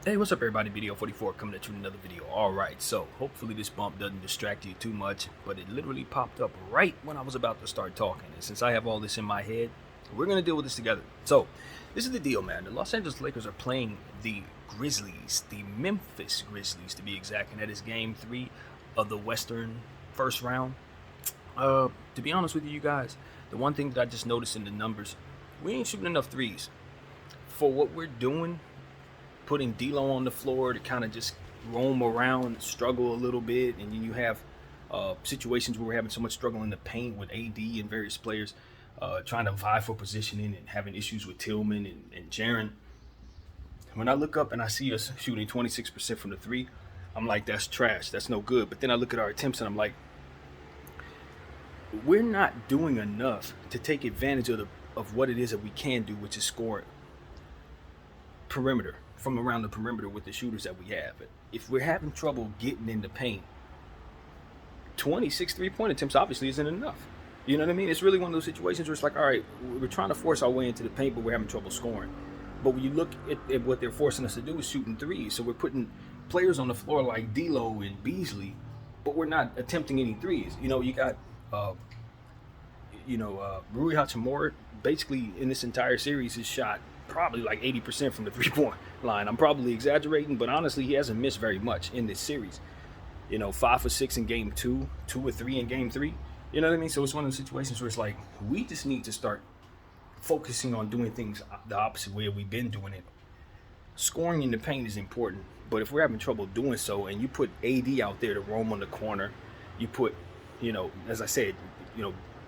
Hey, what's up, everybody? Video 44 coming at you with another video. All right, so hopefully this bump doesn't distract you too much, but it literally popped up right when I was about to start talking. And since I have all this in my head, we're going to deal with this together. So, this is the deal, man. The Los Angeles Lakers are playing the Grizzlies, the Memphis Grizzlies to be exact, and that is game 3 of the Western first round. To be honest with you guys, the one thing that I just noticed in the numbers, we ain't shooting enough threes. For what we're doing, putting D'Lo on the floor to kind of just roam around, struggle a little bit, and then you have situations where we're having so much struggle in the paint with AD and various players trying to vie for positioning and having issues with Tillman and Jaren. When I look up and I see us shooting 26% from the three, I'm like, that's trash. That's no good. But then I look at our attempts and I'm like, we're not doing enough to take advantage of what it is that we can do, which is score perimeter, from around the perimeter with the shooters that we have. If we're having trouble getting in the paint, 26 3-point attempts obviously isn't enough. You know what I mean? It's really one of those situations where it's like, all right, we're trying to force our way into the paint, but we're having trouble scoring. But when you look at what they're forcing us to do is shooting threes. So we're putting players on the floor like D'Lo and Beasley, but we're not attempting any threes. You know, you got, Rui Hachimura basically in this entire series has shot probably like 80% from the 3-point line. I'm probably exaggerating, but honestly, he hasn't missed very much in this series. 5 for 6 in game 2, 2 or 3 in game 3. You know what I mean? So it's one of those situations where it's like, we just need to start focusing on doing things the opposite way we've been doing it. Scoring in the paint is important, but if we're having trouble doing so, and you put AD out there to roam on the corner, you put, as I said,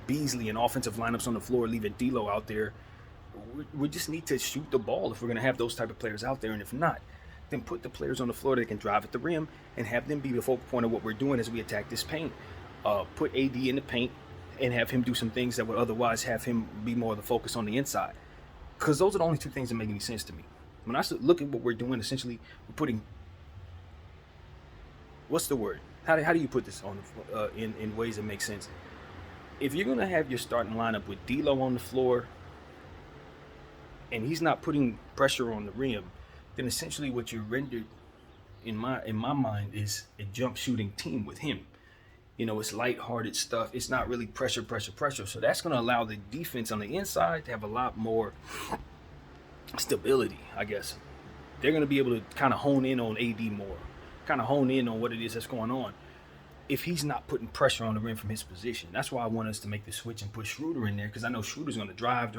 Beasley and offensive lineups on the floor, leaving D'Lo out there, we just need to shoot the ball if we're going to have those type of players out there. And if not, then put the players on the floor that can drive at the rim and have them be the focal point of what we're doing as we attack this paint. Put AD in the paint and have him do some things that would otherwise have him be more of the focus on the inside. Because those are the only two things that make any sense to me. When I look at what we're doing, essentially, we're putting, what's the word? How do you put this on in ways that make sense? If you're going to have your starting lineup with D'Lo on the floor, and he's not putting pressure on the rim, then essentially what you're rendered, in my mind, is a jump shooting team with him. It's lighthearted stuff. It's not really pressure. So that's going to allow the defense on the inside to have a lot more stability, I guess. They're going to be able to kind of hone in on AD more, kind of hone in on what it is that's going on. If he's not putting pressure on the rim from his position. That's why I want us to make the switch and put Schroeder in there, because I know Schroeder's going to drive.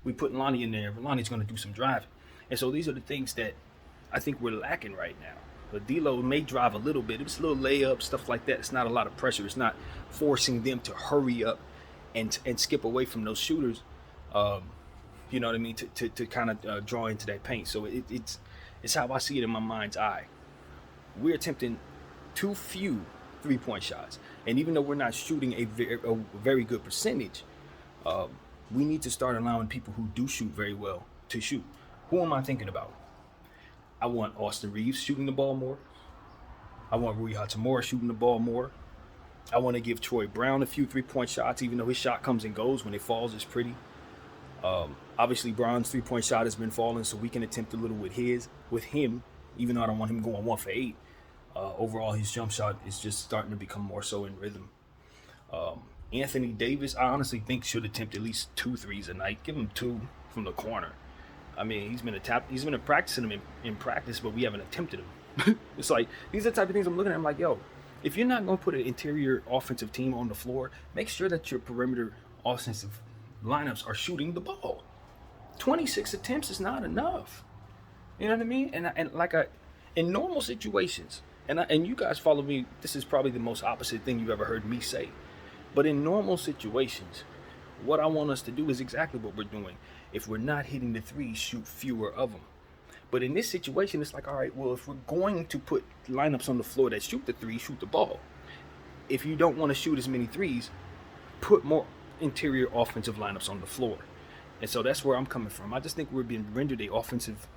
We put Lonnie in there, but Lonnie's going to do some driving. And so these are the things that I think we're lacking right now. But D'Lo may drive a little bit. It's a little layup, stuff like that. It's not a lot of pressure. It's not forcing them to hurry up and skip away from those shooters, you know what I mean, to kind of draw into that paint. So it's how I see it in my mind's eye. We're attempting too few 3-point shots, and even though we're not shooting a very good percentage, we need to start allowing people who do shoot very well to shoot. Who am I thinking about? I want Austin Reeves shooting the ball more. I want Rui Hachimura shooting the ball more. I want to give Troy Brown a few 3-point shots, even though his shot comes and goes. When it falls, it's pretty. Obviously, Brown's 3-point shot has been falling, so we can attempt a little with him, even though I don't want him going 1 for 8. Overall, his jump shot is just starting to become more so in rhythm. Anthony Davis, I honestly think, should attempt at least 2 threes a night. Give him 2 from the corner. I mean, he's been practicing them in practice, but we haven't attempted them. It's like, these are the type of things I'm looking at. I'm like, yo, if you're not going to put an interior offensive team on the floor, make sure that your perimeter offensive lineups are shooting the ball. 26 attempts is not enough. You know what I mean? In normal situations, and you guys follow me, this is probably the most opposite thing you've ever heard me say. But in normal situations, what I want us to do is exactly what we're doing. If we're not hitting the threes, shoot fewer of them. But in this situation, it's like, all right, well, if we're going to put lineups on the floor that shoot the three, shoot the ball. If you don't want to shoot as many threes, put more interior offensive lineups on the floor. And so that's where I'm coming from. I just think we're being rendered a offensive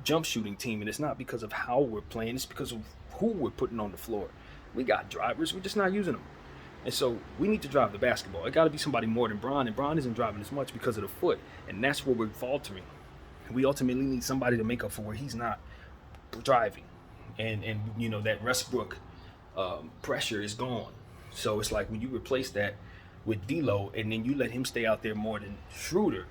jump shooting team, and it's not because of how we're playing, it's because of who we're putting on the floor. We got drivers, we're just not using them. And so we need to drive the basketball. It got to be somebody more than Bron, and Bron isn't driving as much because of the foot, and that's where we're faltering. We ultimately need somebody to make up for where he's not driving, and you know that Westbrook pressure is gone. So it's like when you replace that with D'Lo, and then you let him stay out there more than Schroeder,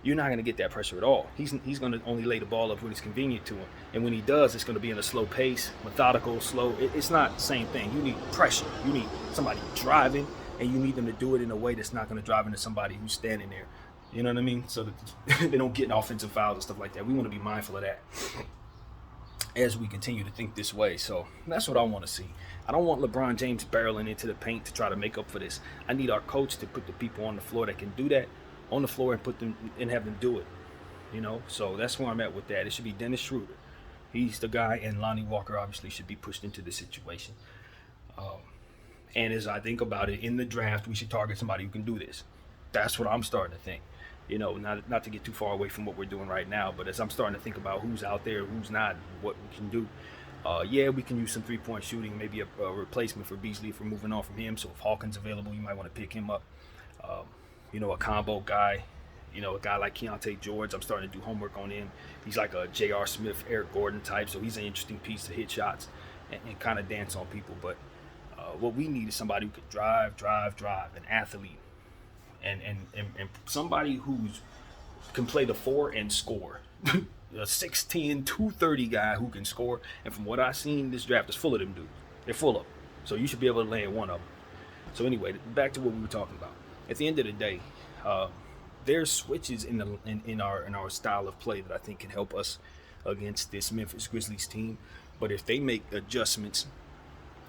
you're not going to get that pressure at all. He's going to only lay the ball up when it's convenient to him, and when he does, it's going to be in a slow pace, methodical, slow. It's not the same thing. You need pressure. You need somebody driving, and you need them to do it in a way that's not going to drive into somebody who's standing there. You know what I mean? So that they don't get offensive fouls and stuff like that. We want to be mindful of that as we continue to think this way. So that's what I want to see. I don't want LeBron James barreling into the paint to try to make up for this. I need our coach to put the people on the floor that can do that on the floor and put them and have them do it. You know, so that's where I'm at with that. It should be Dennis Schroeder. He's the guy, and Lonnie Walker obviously should be pushed into this situation. And as I think about it, in the draft, we should target somebody who can do this. That's what I'm starting to think. You know, not to get too far away from what we're doing right now, but as I'm starting to think about who's out there, who's not, what we can do. Yeah, we can use some three-point shooting, maybe a replacement for Beasley if we're moving on from him. So if Hawkins available, you might want to pick him up. You know, a combo guy, you know, a guy like Keontae George. I'm starting to do homework on him. He's like a J.R. Smith, Eric Gordon type, so he's an interesting piece to hit shots and kind of dance on people. But what we need is somebody who could drive, an athlete, and somebody who's can play the four and score. A 6'10", 230 guy who can score. And from what I've seen, this draft is full of them dudes. They're full of them. So you should be able to land one of them. So anyway, back to what we were talking about. At the end of the day, there's switches in our style of play that I think can help us against this Memphis Grizzlies team. But if they make adjustments,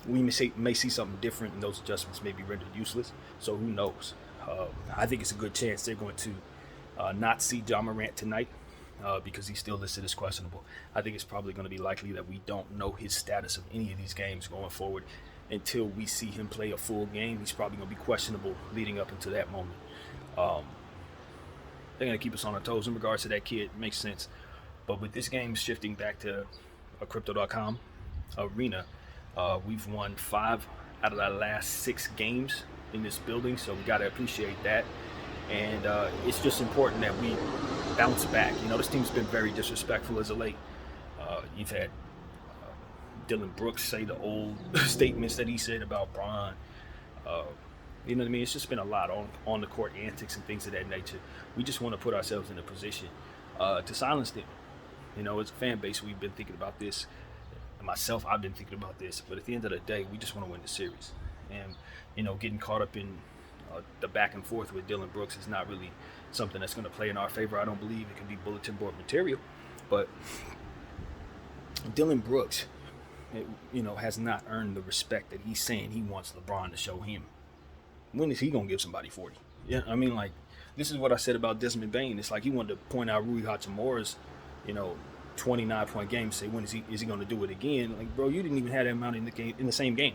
we may see something different, and those adjustments may be rendered useless. So who knows? I think it's a good chance they're going to not see John Morant tonight because he's still listed as questionable. I think it's probably going to be likely that we don't know his status of any of these games going forward until we see him play a full game. He's probably going to be questionable leading up into that moment. They're going to keep us on our toes in regards to that kid. It makes sense. But with this game shifting back to a Crypto.com arena, we've won 5 out of the last 6 games in this building, so we got to appreciate that. And it's just important that we bounce back. You know, this team's been very disrespectful as of late. You've had Dylan Brooks say the old statements that he said about Bron. You know what I mean? It's just been a lot on the court antics and things of that nature. We just want to put ourselves in a position to silence them. You know, as a fan base, we've been thinking about this. Myself, I've been thinking about this. But at the end of the day, we just want to win the series. And, you know, getting caught up in the back and forth with Dylan Brooks is not really something that's going to play in our favor. I don't believe it can be bulletin board material. But Dylan Brooks, you know, has not earned the respect that he's saying he wants LeBron to show him. When is he going to give somebody 40? Yeah, I mean, like, this is what I said about Desmond Bane. It's like he wanted to point out Rui Hachimura's, you know, 29-point game. Say, when is he going to do it again? Like, bro, you didn't even have that amount in the same game.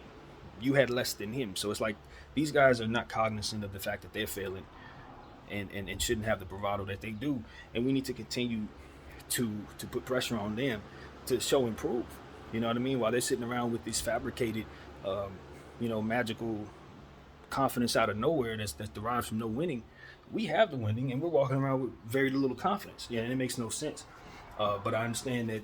You had less than him. So it's like these guys are not cognizant of the fact that they're failing and shouldn't have the bravado that they do. And we need to continue to put pressure on them to show improve. You know what I mean? While they're sitting around with this fabricated, you know, magical confidence out of nowhere that derives from no winning, we have the winning, and we're walking around with very little confidence. Yeah, and it makes no sense. But I understand that,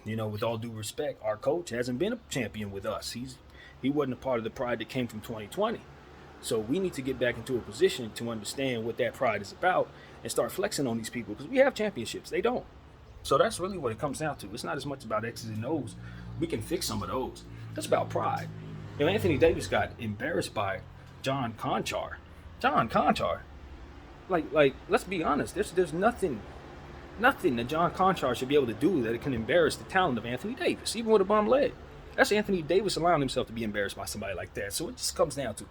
you know, with all due respect, our coach hasn't been a champion with us. He wasn't a part of the pride that came from 2020. So we need to get back into a position to understand what that pride is about and start flexing on these people, because we have championships. They don't. So that's really what it comes down to. It's not as much about X's and O's. We can fix some of those. That's about pride. You know, Anthony Davis got embarrassed by John Conchar. John Conchar. Like, let's be honest. There's nothing that John Conchar should be able to do that it can embarrass the talent of Anthony Davis, even with a bum leg. That's Anthony Davis allowing himself to be embarrassed by somebody like that. So it just comes down to,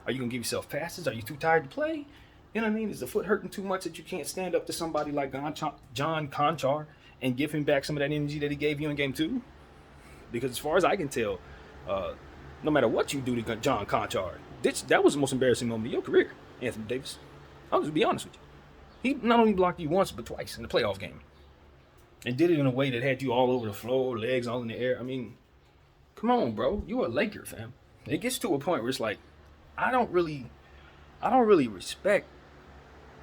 are you going to give yourself passes? Are you too tired to play? You know what I mean? Is the foot hurting too much that you can't stand up to somebody like John Conchar and give him back some of that energy that he gave you in game 2? Because as far as I can tell, no matter what you do to John Conchar, that was the most embarrassing moment of your career, Anthony Davis. I'll just be honest with you. He not only blocked you once, but twice in the playoff game. And did it in a way that had you all over the floor, legs all in the air. I mean, come on, bro. You a Laker, fam. It gets to a point where it's like, I don't really respect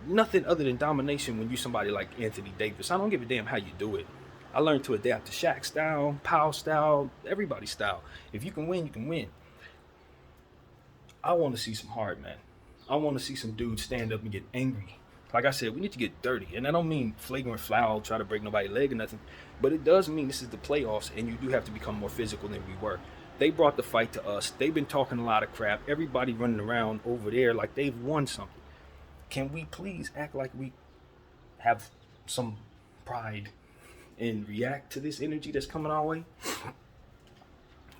nothing other than domination when you're somebody like Anthony Davis. I don't give a damn how you do it. I learned to adapt to Shaq style, Powell style, everybody's style. If you can win, you can win. I want to see some heart, man. I want to see some dudes stand up and get angry. Like I said, we need to get dirty. And I don't mean flagrant foul, try to break nobody's leg or nothing. But it does mean this is the playoffs, and you do have to become more physical than we were. They brought the fight to us. They've been talking a lot of crap. Everybody running around over there like they've won something. Can we please act like we have some pride and react to this energy that's coming our way?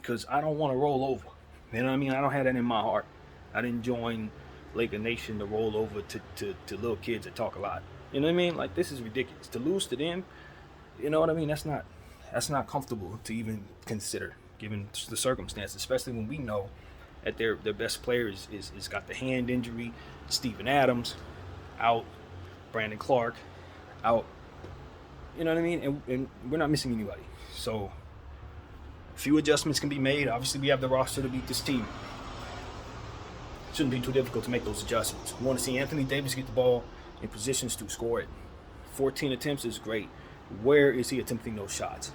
Because I don't want to roll over. You know what I mean? I don't have that in my heart. I didn't join Laker Nation to roll over to little kids that talk a lot. You know what I mean? Like, this is ridiculous. To lose to them, you know what I mean? That's not comfortable to even consider, given the circumstances, especially when we know that their best player is got the hand injury. Steven Adams out, Brandon Clark out. You know what I mean? And we're not missing anybody. So a few adjustments can be made. Obviously, we have the roster to beat this team. Shouldn't be too difficult to make those adjustments. We want to see Anthony Davis get the ball in positions to score it. 14 attempts is great. Where is he attempting those shots?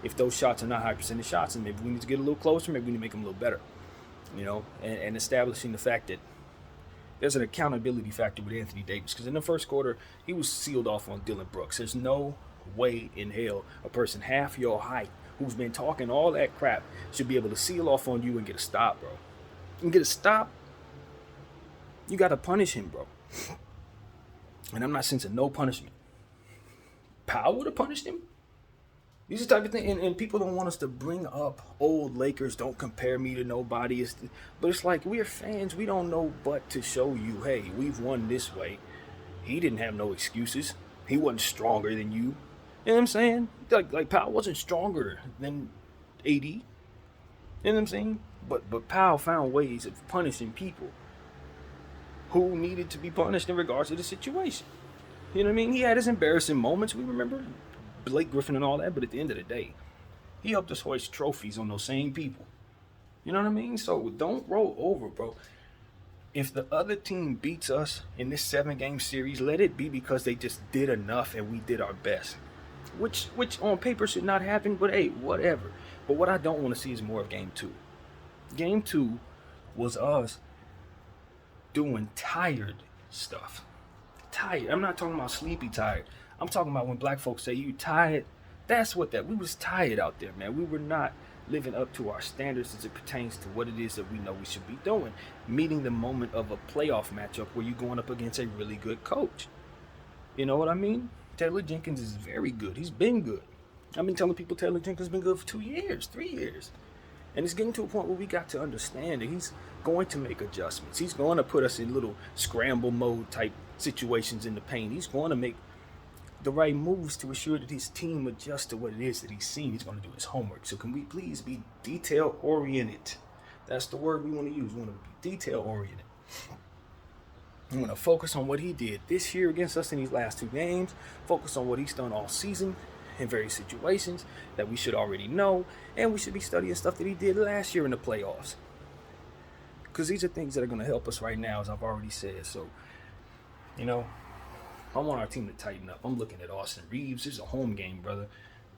If those shots are not high percentage shots, then maybe we need to get a little closer. Maybe we need to make them a little better. You know, and establishing the fact that there's an accountability factor with Anthony Davis. Because in the first quarter, he was sealed off on Dillon Brooks. There's no way in hell a person half your height who's been talking all that crap should be able to seal off on you and get a stop, bro. And get a stop, you got to punish him, bro. And I'm not sensing no punishment. Powell would have punished him. These are the type of things, and people don't want us to bring up old Lakers. Don't compare me to nobody. But it's like, we're fans. We don't know but to show you, hey, we've won this way. He didn't have no excuses. He wasn't stronger than you. You know what I'm saying? Like Powell wasn't stronger than AD. You know what I'm saying? But Powell found ways of punishing people who needed to be punished in regards to the situation. You know what I mean? He had his embarrassing moments, we remember. Blake Griffin and all that, but at the end of the day, he helped us hoist trophies on those same people. You know what I mean? So don't roll over, bro. If the other team beats us in this 7-game series, let it be because they just did enough and we did our best. Which on paper should not happen, but hey, whatever. But what I don't want to see is more of Game 2. Game 2 was us doing tired stuff. Tired. I'm not talking about sleepy tired. I'm talking about when black folks say you tired. That's what we was tired out there, man. We were not living up to our standards as it pertains to what it is that we know we should be doing. Meeting the moment of a playoff matchup where you're going up against a really good coach. You know what I mean? Taylor Jenkins is very good. He's been good. I've been telling people Taylor Jenkins has been good for 2 years, 3 years. And it's getting to a point where we got to understand that he's going to make adjustments. He's going to put us in little scramble mode type situations in the paint. He's going to make the right moves to ensure that his team adjusts to what it is that he's seen. He's going to do his homework. So can we please be detail oriented? That's the word we want to use. We want to be detail oriented. I'm going to focus on what he did this year against us in these last 2 games. Focus on what he's done all season in various situations that we should already know. And we should be studying stuff that he did last year in the playoffs. Because these are things that are going to help us right now, as I've already said. So, you know, I want our team to tighten up. I'm looking at Austin Reeves. This is a home game, brother.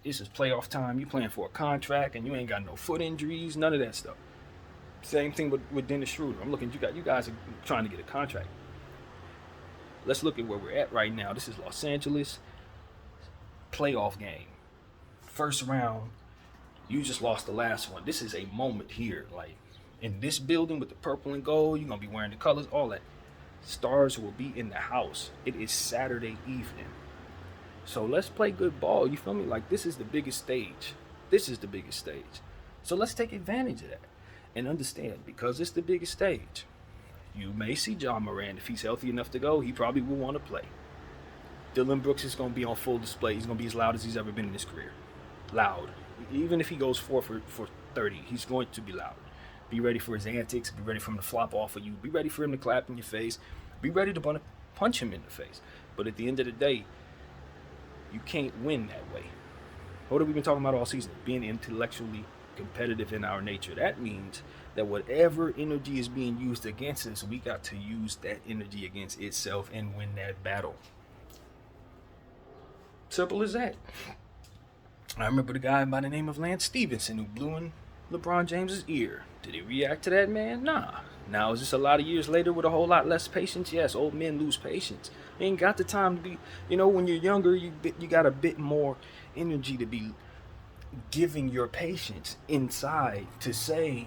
This is playoff time. You playing for a contract and you ain't got no foot injuries, none of that stuff. Same thing with Dennis Schroeder. I'm looking, you guys are trying to get a contract. Let's look at where we're at right now. This is Los Angeles. Playoff game. First round, you just lost the last one. This is a moment here. Like, in this building with the purple and gold, you're going to be wearing the colors, all that. Stars will be in the house. It is Saturday evening. So let's play good ball. You feel me? Like, this is the biggest stage. This is the biggest stage. So let's take advantage of that and understand, because it's the biggest stage. You may see John Moran. If he's healthy enough to go, he probably will want to play. Dillon Brooks is going to be on full display. He's going to be as loud as he's ever been in his career. Loud. Even if he goes 4 for 30, he's going to be loud. Be ready for his antics. Be ready for him to flop off of you. Be ready for him to clap in your face. Be ready to punch him in the face. But at the end of the day, you can't win that way. What have we been talking about all season? Being intellectually competitive in our nature. That means that whatever energy is being used against us, we got to use that energy against itself and win that battle. Simple as that. I remember the guy by the name of Lance Stevenson who blew in LeBron James's ear. Did he react to that, man? Nah. Now, is this a lot of years later with a whole lot less patience? Yes, old men lose patience. You ain't got the time to be, when you're younger, you got a bit more energy to be giving your patience inside to say,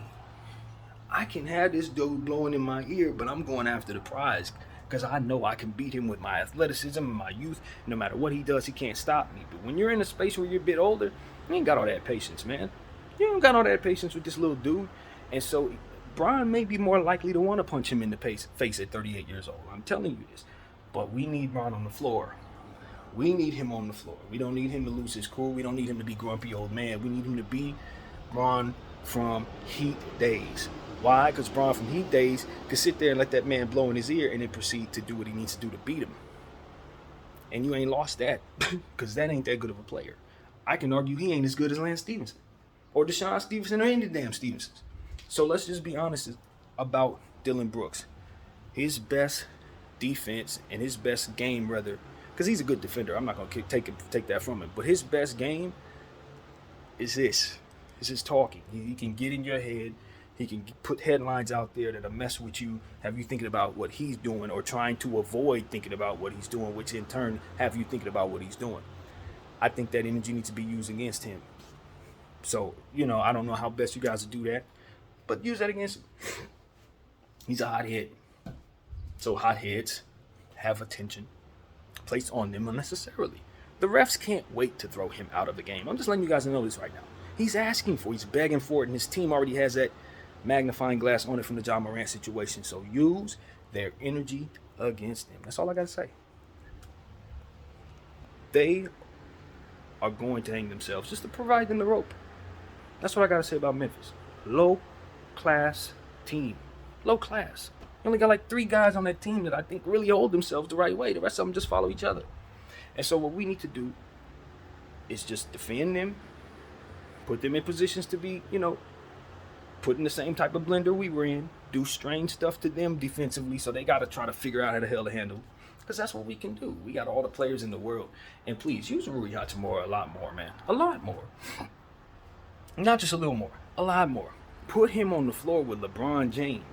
I can have this dude blowing in my ear, but I'm going after the prize because I know I can beat him with my athleticism and my youth. No matter what he does, he can't stop me. But when you're in a space where you're a bit older, you ain't got all that patience, man. You don't got all that patience with this little dude. And so Brian may be more likely to want to punch him in the face at 38 years old. I'm telling you this. But we need Brian on the floor. We need him on the floor. We don't need him to lose his cool. We don't need him to be grumpy old man. We need him to be Brian from Heat days. Why? Because Brian from Heat days could sit there and let that man blow in his ear and then proceed to do what he needs to do to beat him. And you ain't lost that because that ain't that good of a player. I can argue he ain't as good as Lance Stevenson or Deshaun Stevenson or any of the damn Stevensons. So let's just be honest about Dylan Brooks. His best defense and his best game, rather, because he's a good defender. I'm not going to take that from him. But his best game is this. It's his talking. He can get in your head. He can put headlines out there that'll mess with you, have you thinking about what he's doing or trying to avoid thinking about what he's doing, which in turn have you thinking about what he's doing. I think that energy needs to be used against him. So, I don't know how best you guys will do that, but use that against him. He's a hothead. So hotheads have attention placed on them unnecessarily. The refs can't wait to throw him out of the game. I'm just letting you guys know this right now. He's asking for it. He's begging for it, and his team already has that magnifying glass on it from the John Morant situation. So use their energy against them. That's all I got to say. They are going to hang themselves just to provide them the rope. That's what I got to say about Memphis. Low-class team. Low class. You only got like 3 guys on that team that I think really hold themselves the right way. The rest of them just follow each other. And so what we need to do is just defend them, put them in positions to be, put in the same type of blender we were in, do strange stuff to them defensively, so they got to try to figure out how the hell to handle. Because that's what we can do. We got all the players in the world. And please, use Rui Hachimura a lot more, man. A lot more. Not just a little more. A lot more. Put him on the floor with LeBron James.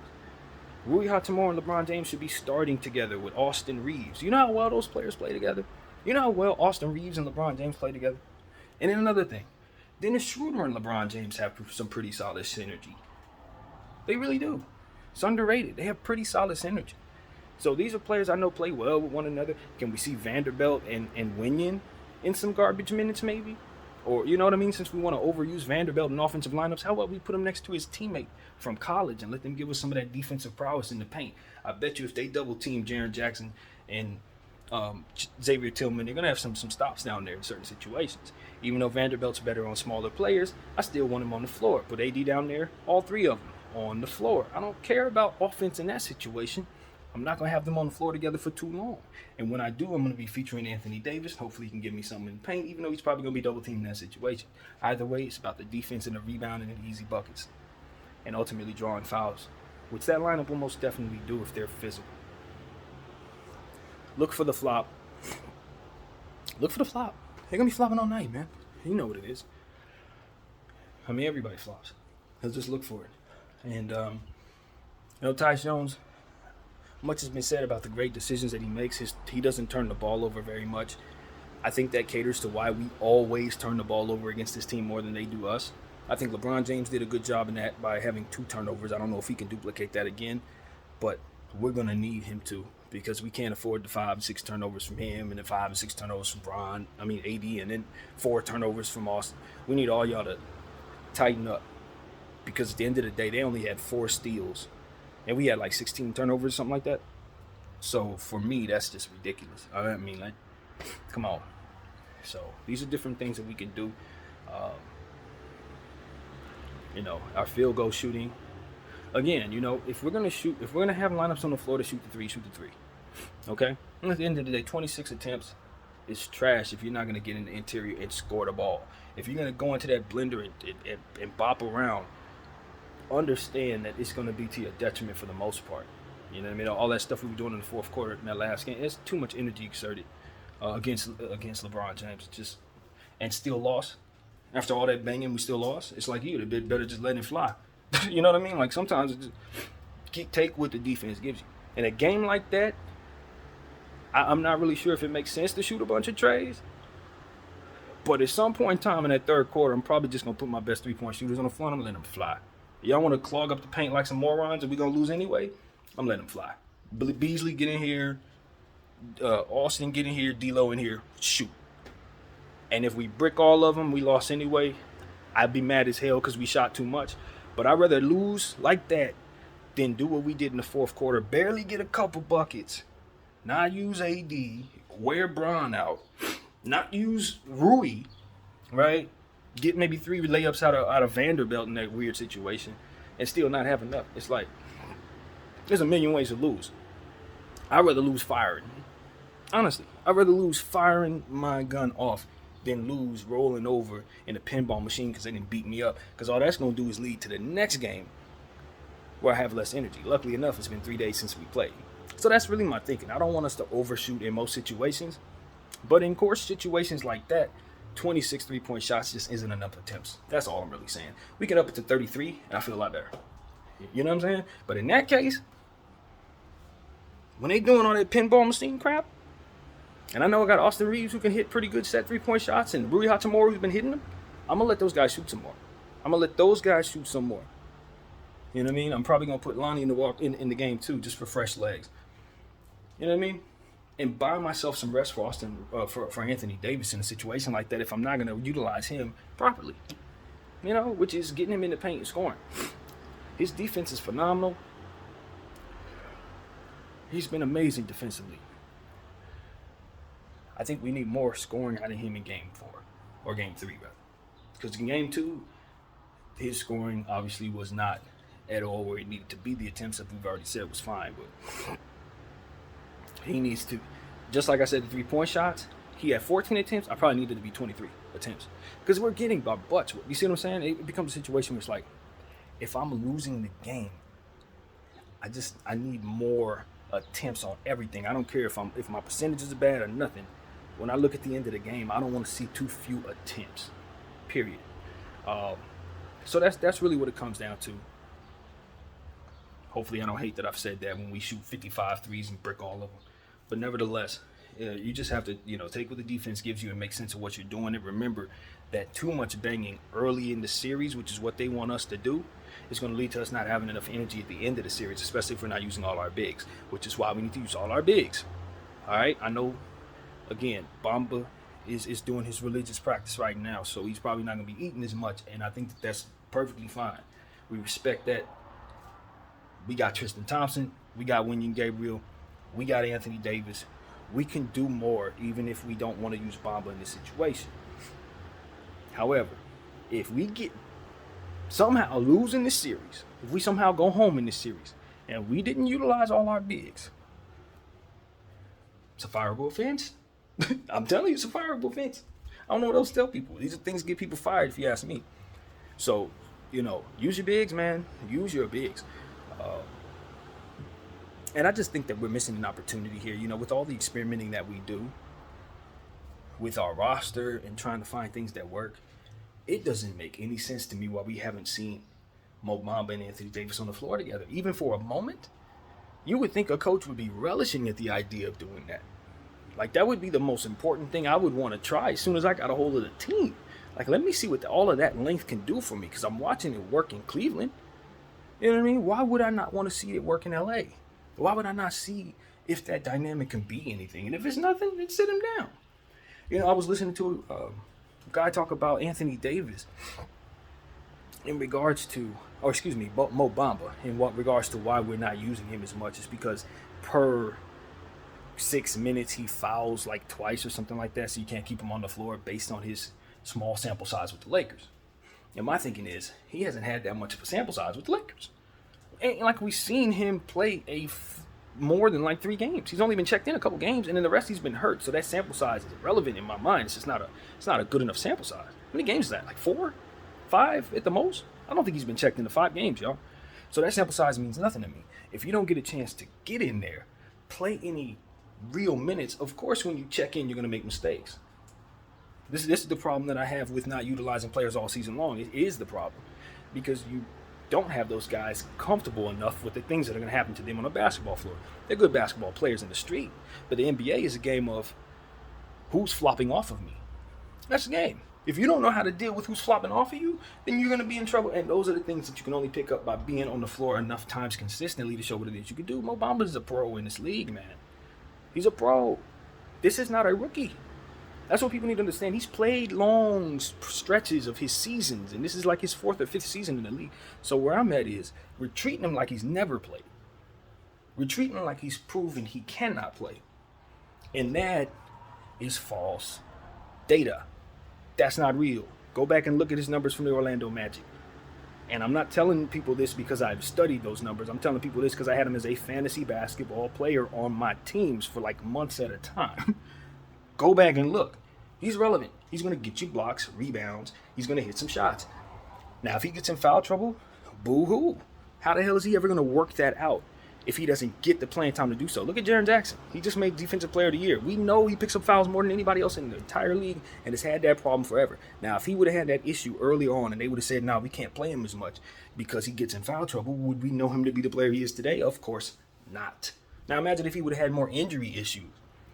Rui Hachimura and LeBron James should be starting together with Austin Reeves. You know how well those players play together? You know how well Austin Reeves and LeBron James play together? And then another thing. Dennis Schroeder and LeBron James have some pretty solid synergy. They really do. It's underrated. They have pretty solid synergy. So these are players I know play well with one another. Can we see Vanderbilt and Winion in some garbage minutes maybe? Or, you know what I mean? Since we want to overuse Vanderbilt in offensive lineups, how about we put him next to his teammate from college and let them give us some of that defensive prowess in the paint? I bet you if they double team Jaren Jackson and Xavier Tillman, they're going to have some stops down there in certain situations. Even though Vanderbilt's better on smaller players, I still want him on the floor. Put AD down there, all 3 of them on the floor. I don't care about offense in that situation. I'm not going to have them on the floor together for too long. And when I do, I'm going to be featuring Anthony Davis. Hopefully he can give me something in the paint, even though he's probably going to be double teamed in that situation. Either way, it's about the defense and the rebound and the easy buckets. And ultimately drawing fouls, which that lineup will most definitely do if they're physical. Look for the flop. Look for the flop. They're going to be flopping all night, man. You know what it is. I mean, everybody flops. Let's just look for it. And, Tyus Jones, much has been said about the great decisions that he makes. He doesn't turn the ball over very much. I think that caters to why we always turn the ball over against this team more than they do us. I think LeBron James did a good job in that by having 2 turnovers. I don't know if he can duplicate that again, but we're going to need him to, because we can't afford the 5 and 6 turnovers from him and the 5 and 6 turnovers from AD, and then 4 turnovers from Austin. We need all y'all to tighten up, because at the end of the day, they only had 4 steals. And we had like 16 turnovers, something like that. So for me, that's just ridiculous. I mean, like, come on. So these are different things that we can do. Our field goal shooting. Again, if we're gonna have lineups on the floor to shoot the three. Okay. And at the end of the day, 26 attempts is trash if you're not going to get in the interior and score the ball. If you're going to go into that blender and bop around, understand that it's going to be to your detriment for the most part. You know what I mean? All that stuff we were doing in the fourth quarter in that last game, it's too much energy exerted against LeBron James. And still lost. After all that banging, we still lost. It's like you, they'd better just let it fly. You know what I mean? Like sometimes it just take what the defense gives you. In a game like that, I'm not really sure if it makes sense to shoot a bunch of trays. But at some point in time in that third quarter, I'm probably just going to put my best three-point shooters on the floor and I'm letting them fly. Y'all want to clog up the paint like some morons and we're going to lose anyway? I'm letting them fly. Beasley, get in here. Austin, get in here. D'Lo in here. Shoot. And if we brick all of them, we lost anyway. I'd be mad as hell because we shot too much. But I'd rather lose like that than do what we did in the fourth quarter. Barely get a couple buckets. Not use AD. Wear Bron out. Not use Rui. Right? Get maybe 3 layups out of Vanderbilt in that weird situation. And still not have enough. It's like, there's a million ways to lose. I'd rather lose firing. Honestly, I'd rather lose firing my gun off than lose rolling over in a pinball machine because they didn't beat me up. Because all that's going to do is lead to the next game where I have less energy. Luckily enough, it's been 3 days since we played. So that's really my thinking. I don't want us to overshoot in most situations. But in course situations like that, 26 3-point shots just isn't enough attempts. That's all I'm really saying. We get up to 33, and I feel a lot better. You know what I'm saying? But in that case, when they doing all that pinball machine crap, and I know I got Austin Reeves who can hit pretty good set 3-point shots, and Rui Hachimura who's been hitting them, I'm going to let those guys shoot some more. I'm going to let those guys shoot some more. You know what I mean? I'm probably going to put Lonnie in the game too, just for fresh legs. You know what I mean? And buy myself some rest for for Anthony Davis in a situation like that if I'm not going to utilize him properly. You know, which is getting him in the paint and scoring. His defense is phenomenal. He's been amazing defensively. I think we need more scoring out of him in game 4, or game 3 rather. Because in game 2, his scoring obviously was not at all where it needed to be. The attempts that we've already said was fine, but he needs to, just like I said, the 3-point shots, he had 14 attempts. I probably needed to be 23 attempts. Because we're getting our butts. You see what I'm saying? It becomes a situation where it's like, if I'm losing the game, I need more attempts on everything. I don't care if my percentages are bad or nothing. When I look at the end of the game, I don't want to see too few attempts. Period. So that's really what it comes down to. Hopefully I don't hate that I've said that when we shoot 55 threes and brick all of them. But nevertheless, you just have to, take what the defense gives you and make sense of what you're doing. And remember that too much banging early in the series, which is what they want us to do, is going to lead to us not having enough energy at the end of the series, especially if we're not using all our bigs, which is why we need to use all our bigs. All right? I know, again, Bamba is doing his religious practice right now, so he's probably not going to be eating as much, and I think that's perfectly fine. We respect that. We got Tristan Thompson. We got Wenyen Gabriel. We got Anthony Davis. We can do more even if we don't want to use Bamba in this situation. However, if we get somehow lose in this series, if we somehow go home in this series, and we didn't utilize all our bigs, it's a fireable offense. I'm telling you, it's a fireable offense. I don't know what else to tell people. These are things that get people fired, if you ask me. So, use your bigs, man. Use your bigs. And I just think that we're missing an opportunity here, with all the experimenting that we do with our roster and trying to find things that work. It doesn't make any sense to me why we haven't seen Mo Bamba and Anthony Davis on the floor together. Even for a moment, you would think a coach would be relishing at the idea of doing that. Like, that would be the most important thing I would want to try as soon as I got a hold of the team. Like, let me see what all of that length can do for me, because I'm watching it work in Cleveland. You know what I mean? Why would I not want to see it work in LA? Why would I not see if that dynamic can be anything? And if it's nothing, then sit him down. I was listening to a guy talk about Anthony Davis in regards to, Mo Bamba, in what regards to why we're not using him as much. Is because per 6 minutes he fouls like twice or something like that, so you can't keep him on the floor based on his small sample size with the Lakers. And my thinking is, he hasn't had that much of a sample size with the Lakers. Ain't like we've seen him play a more than like 3 games. He's only been checked in a couple games, and then the rest he's been hurt. So that sample size is irrelevant in my mind. It's just not a good enough sample size. How many games is that? Like 4, 5 at the most? I don't think he's been checked into 5 games, y'all. So that sample size means nothing to me. If you don't get a chance to get in there, play any real minutes, of course when you check in, you're going to make mistakes. This is the problem that I have with not utilizing players all season long. It is the problem because you don't have those guys comfortable enough with the things that are going to happen to them on a basketball floor. They're good basketball players in the street, but the NBA is a game of who's flopping off of me. That's the game. If you don't know how to deal with who's flopping off of you, then you're going to be in trouble. And those are the things that you can only pick up by being on the floor enough times consistently to show what it is you can do. Mo Bamba is a pro in this league, man. He's a pro. This is not a rookie. That's what people need to understand. He's played long stretches of his seasons, and this is like his 4th or 5th season in the league. So where I'm at is we're treating him like he's never played. We're treating him like he's proven he cannot play. And that is false data. That's not real. Go back and look at his numbers from the Orlando Magic. And I'm not telling people this because I've studied those numbers. I'm telling people this because I had him as a fantasy basketball player on my teams for like months at a time. Go back and look. He's relevant. He's going to get you blocks, rebounds. He's going to hit some shots. Now, if he gets in foul trouble, boo-hoo. How the hell is he ever going to work that out if he doesn't get the playing time to do so? Look at Jaren Jackson. He just made Defensive Player of the Year. We know he picks up fouls more than anybody else in the entire league and has had that problem forever. Now, if he would have had that issue early on and they would have said, no, we can't play him as much because he gets in foul trouble, would we know him to be the player he is today? Of course not. Now, imagine if he would have had more injury issues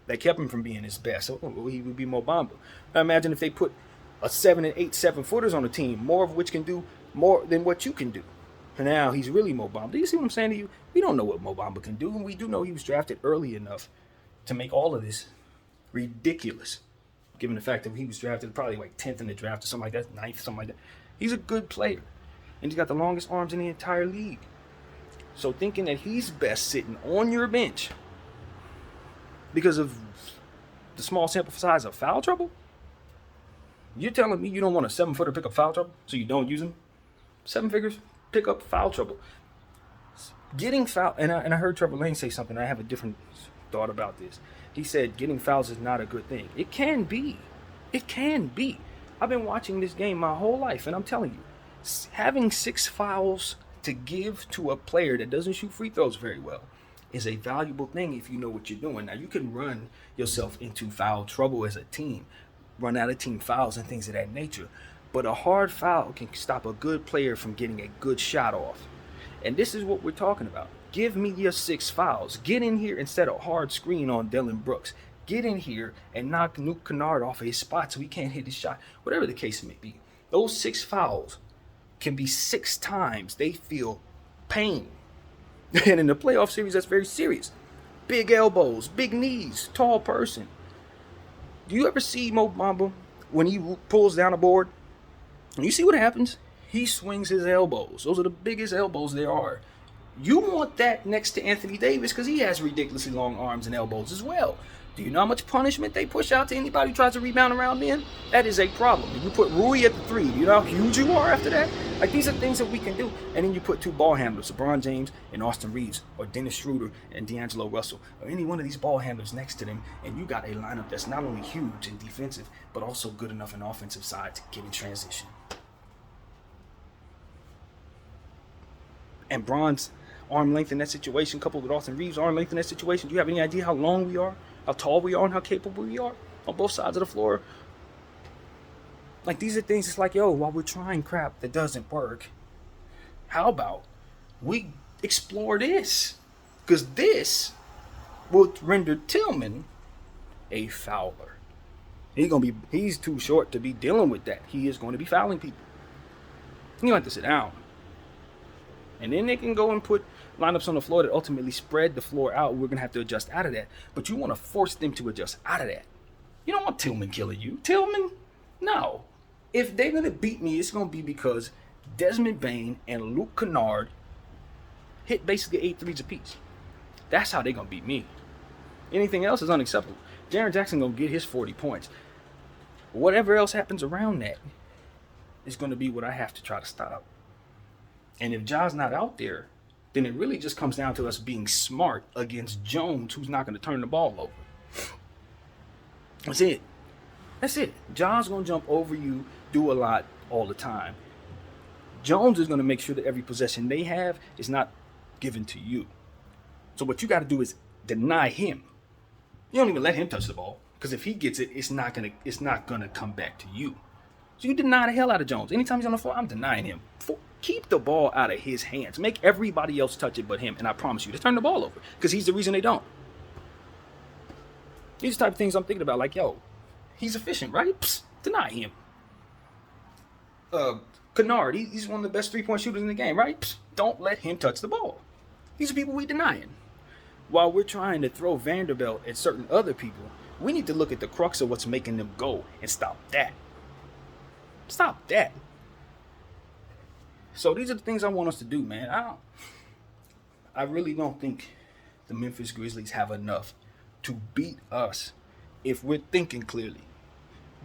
that kept him from being his best. So he would be Mo Bamba. Now imagine if they put a 7 and 8 7-footers on the team, more of which can do more than what you can do. And now he's really Mo Bamba. Do you see what I'm saying to you? We don't know what Mo Bamba can do, and we do know he was drafted early enough to make all of this ridiculous, given the fact that he was drafted probably like 10th in the draft or something like that, 9th, something like that. He's a good player, and he's got the longest arms in the entire league. So thinking that he's best sitting on your bench because of the small sample size of foul trouble? You're telling me you don't want a 7-footer pick up foul trouble, so you don't use him? 7 figures, pick up foul trouble. Getting foul, and I heard Trevor Lane say something. I have a different thought about this. He said getting fouls is not a good thing. It can be. It can be. I've been watching this game my whole life, and I'm telling you, having 6 fouls to give to a player that doesn't shoot free throws very well is a valuable thing if you know what you're doing. Now, you can run yourself into foul trouble as a team, run out of team fouls and things of that nature. But a hard foul can stop a good player from getting a good shot off. And this is what we're talking about. Give me your 6 fouls. Get in here and set a hard screen on Dillon Brooks. Get in here and knock Luke Kennard off of his spot so he can't hit his shot. Whatever the case may be. Those 6 fouls can be 6 times they feel pain. And in the playoff series, that's very serious. Big elbows, big knees, tall person. Do you ever see Mo Bamba when he pulls down a board? And you see what happens? He swings his elbows. Those are the biggest elbows there are. You want that next to Anthony Davis because he has ridiculously long arms and elbows as well. Do you know how much punishment they push out to anybody who tries to rebound around them? That is a problem. If you put Rui at the 3, do you know how huge you are after that? Like, these are things that we can do. And then you put 2 ball handlers, LeBron James and Austin Reeves, or Dennis Schroeder and D'Angelo Russell, or any one of these ball handlers next to them, and you got a lineup that's not only huge and defensive, but also good enough on the offensive side to get in transition. And Bron's arm length in that situation, coupled with Austin Reeves' arm length in that situation, do you have any idea how long we are, how tall we are, and how capable we are on both sides of the floor? Like, these are things, it's like, yo, while we're trying crap that doesn't work, how about we explore this? Because this will render Tillman a fouler. He's too short to be dealing with that. He is going to be fouling people. You have to sit down. And then they can go and put lineups on the floor that ultimately spread the floor out. We're going to have to adjust out of that. But you want to force them to adjust out of that. You don't want Tillman killing you. Tillman? No. If they're going to beat me, it's going to be because Desmond Bane and Luke Kennard hit basically 8 threes apiece. That's how they're going to beat me. Anything else is unacceptable. Jaren Jackson going to get his 40 points. Whatever else happens around that is going to be what I have to try to stop. And if Ja's not out there then it really just comes down to us being smart against Jones, who's not going to turn the ball over. That's it. That's it. John's going to jump over you, do a lot all the time. Jones is going to make sure that every possession they have is not given to you. So what you got to do is deny him. You don't even let him touch the ball, because if he gets it, it's not gonna come back to you. So you deny the hell out of Jones. Anytime he's on the floor, I'm denying him. Keep the ball out of his hands. Make everybody else touch it but him, and I promise you, to turn the ball over, because he's the reason they don't. These are the type of things I'm thinking about. Like, yo, he's efficient, right? Psst, deny him. Kennard, he's one of the best three-point shooters in the game, right? Psst, don't let him touch the ball. These are people we denying. While we're trying to throw Vanderbilt at certain other people, we need to look at the crux of what's making them go and stop that. Stop that. So these are the things I want us to do, man. I really don't think the Memphis Grizzlies have enough to beat us if we're thinking clearly.